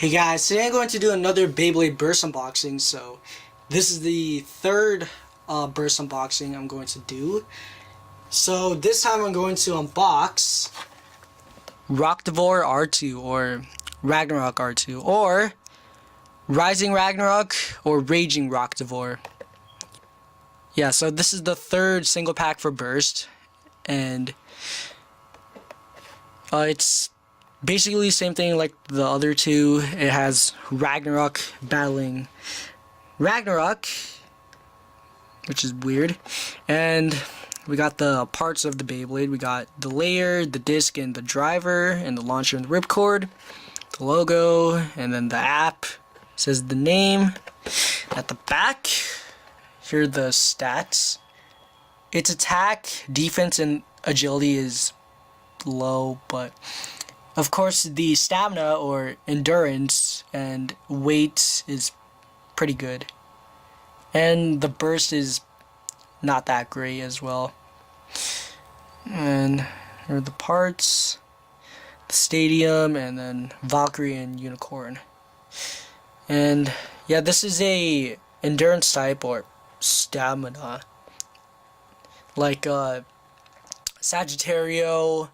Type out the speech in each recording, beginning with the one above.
Hey guys, today I'm going to do another Beyblade burst unboxing. So this is the third burst unboxing I'm going to do. So this time I'm going to unbox Roktavor R2 or Ragnarok R2 or Rising Ragnarok or Raging Roktavor. Yeah, so this is the third single pack for burst, and it's basically the same thing like the other two. It has Ragnarok battling Ragnarok, which is weird. And we got the parts of the Beyblade. We got the layer, the disc, and the driver, and the launcher and the ripcord, the logo, and then the app. It says the name. At the back, here are the stats. Its attack, defense, and agility is low, but of course the stamina or endurance and weight is pretty good, and the burst is not that great as well. And here are the parts, the stadium, and then Valkyrie and Unicorn. And yeah, this is a endurance type or stamina, like Sagittario,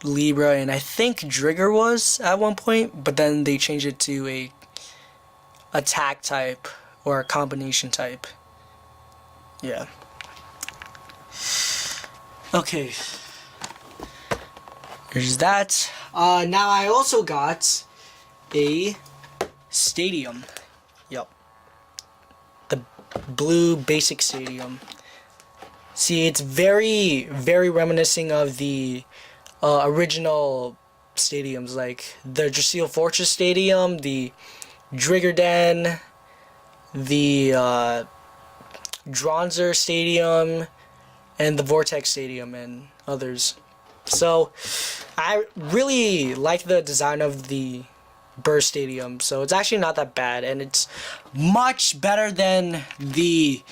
Libra, and I think Drigger was at one point, but then they changed it to a attack type or a combination type. Yeah. Okay. There's that. Now I also got a stadium. Yep. The blue basic stadium. See, it's very reminiscent of the original stadiums, like the Drasil Fortress Stadium, the Drigger Den, the Dronzer Stadium, and the Vortex Stadium, and others. So I really like the design of the Burst Stadium, so it's actually not that bad, and it's much better than the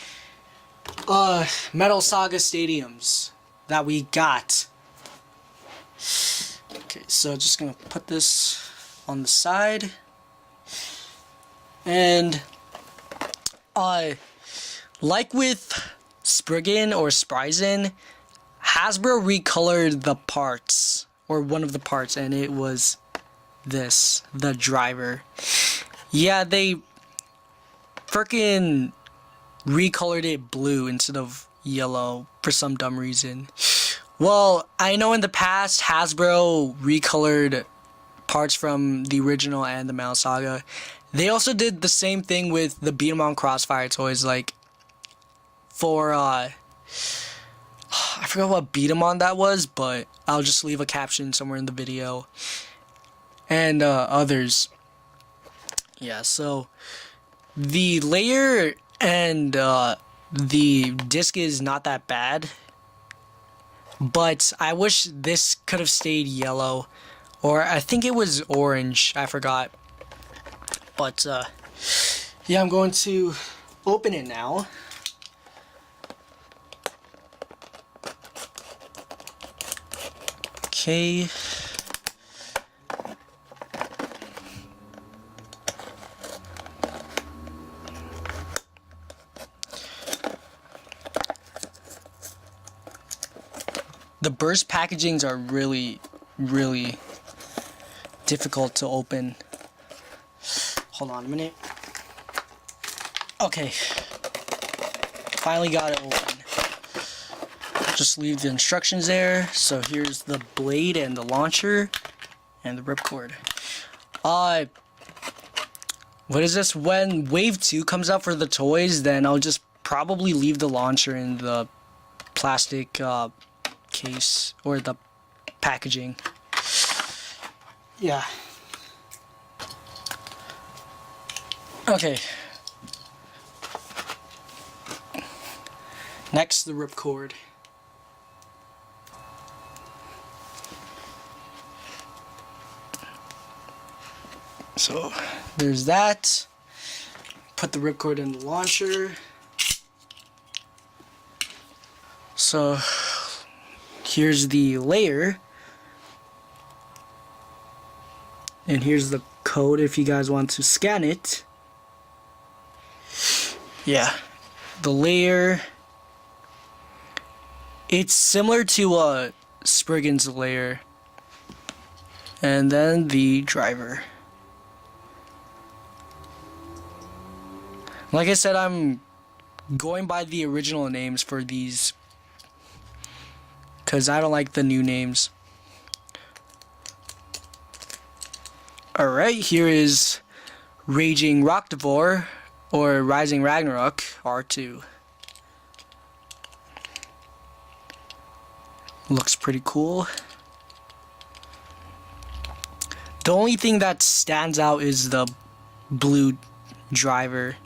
Metal Saga stadiums that we got. Okay, so just gonna put this on the side, and like with Spriggan or Spryzen, Hasbro recolored the parts, or one of the parts, and it was this, the driver. Yeah, they freaking recolored it blue instead of yellow for some dumb reason. Well, I know in the past Hasbro recolored parts from the original and the Metal Saga. They also did the same thing with the Beat 'em on Crossfire toys, like for I forgot what Beat 'em on that was, but I'll just leave a caption somewhere in the video. And others. Yeah, so the layer and the disc is not that bad, but I wish this could have stayed yellow, or I think it was orange, I forgot. But yeah, I'm going to open it now. Okay. The burst packagings are really difficult to open. Hold on a minute. Okay. Finally got it open. Just leave the instructions there. So here's the blade and the launcher and the ripcord. What is this? When Wave 2 comes out for the toys, then I'll just probably leave the launcher in the plastic case or the packaging. Yeah. Okay. Next, the ripcord. So there's that. Put the ripcord in the launcher. So here's the layer, and here's the code if you guys want to scan it. Yeah, the layer, it's similar to Spriggan's layer. And then the driver. Like I said, I'm going by the original names for these, because I don't like the new names. Alright, here is Raging Roktavor, or Rising Ragnarok, R2. Looks pretty cool. The only thing that stands out is the blue driver.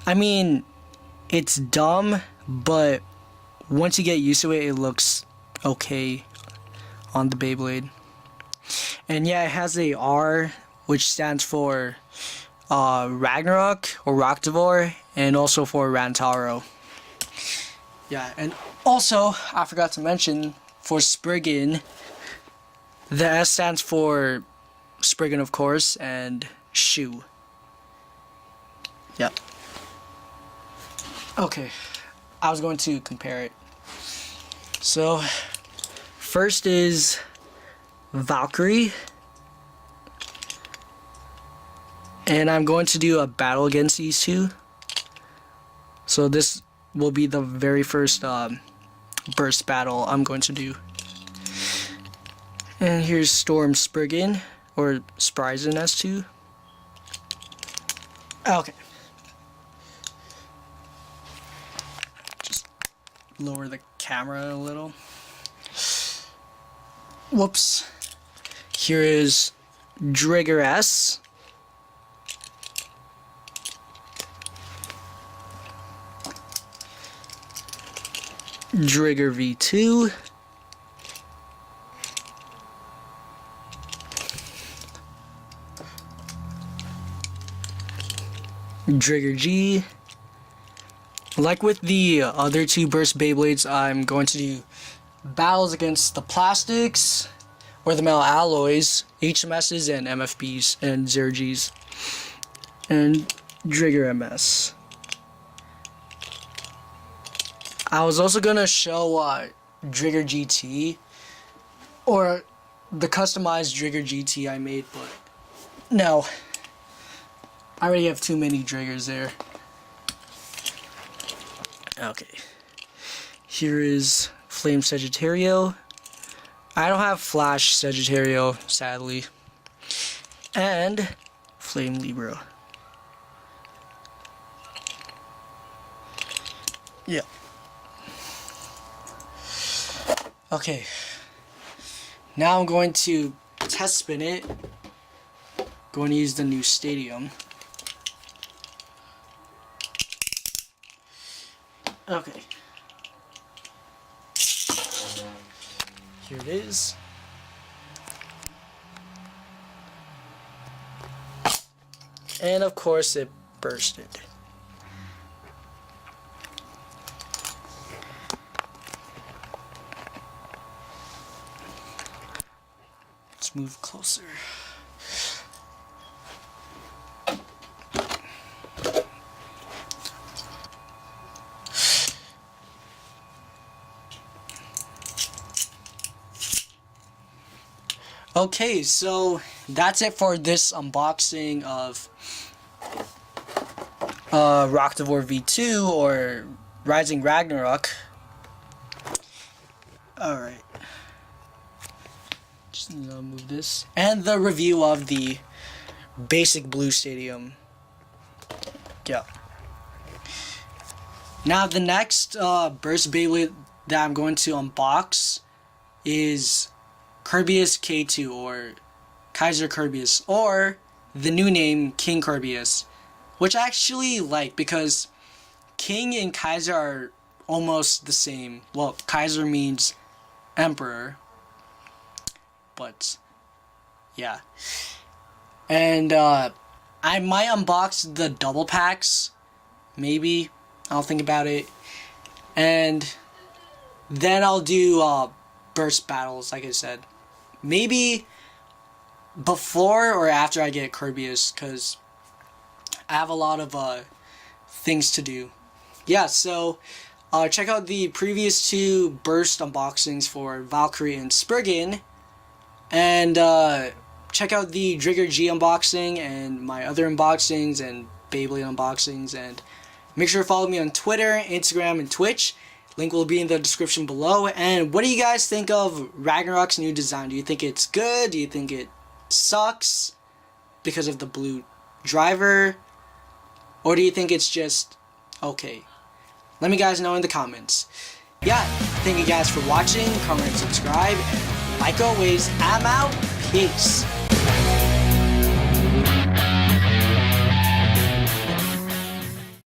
I mean, it's dumb, but once you get used to it, it looks okay on the Beyblade. And yeah, it has a R, which stands for Ragnarok or Roktavor, and also for Rantaro. Yeah, and also, I forgot to mention, for Spriggan, the S stands for Spriggan, of course, and shoe. Yep. Okay, I was going to compare it. So, first is Valkyrie. And I'm going to do a battle against these two. So this will be the very first burst battle I'm going to do. And here's Storm Spriggan, or Spryzen S2. Okay. Just lower the camera a little. Whoops. Here is Drigger S. Drigger V2. Drigger G. Like with the other two burst Beyblades, I'm going to do battles against the plastics or the metal alloys, HMSs and MFBs and 0Gs, and Drigger MS. I was also gonna show Drigger GT, or the customized Drigger GT I made, but no. I already have too many Driggers there. Okay. Here is Flame Sagittario. I don't have Flash Sagittario, sadly. And Flame Libra. Yeah. Okay. Now I'm going to test spin it. Going to use the new stadium. Okay. Here it is. And of course it bursted. Let's move closer. Okay, so that's it for this unboxing of Roktavor V2 or Rising Ragnarok. Alright. Just need to move this. And the review of the basic blue stadium. Yeah. Now the next burst Beyblade that I'm going to unbox is Kirbyus K2, or Kaiser Kirbyus, or the new name King Kirbyus, which I actually like because King and Kaiser are almost the same. Well, Kaiser means emperor, but yeah. And I might unbox the double packs, maybe. I'll think about it, and then I'll do burst battles, like I said. Maybe before or after I get Kirby's, because I have a lot of things to do. Yeah, so check out the previous 2 burst unboxings for Valkyrie and Spriggan, and check out the Drigger G unboxing and my other unboxings and Beyblade unboxings, and make sure to follow me on Twitter, Instagram, and Twitch. Link will be in the description below. And what do you guys think of Ragnarok's new design? Do you think it's good? Do you think it sucks because of the blue driver? Or do you think it's just okay? Let me guys know in the comments. Yeah, thank you guys for watching. Comment and subscribe. And like always, I'm out. Peace.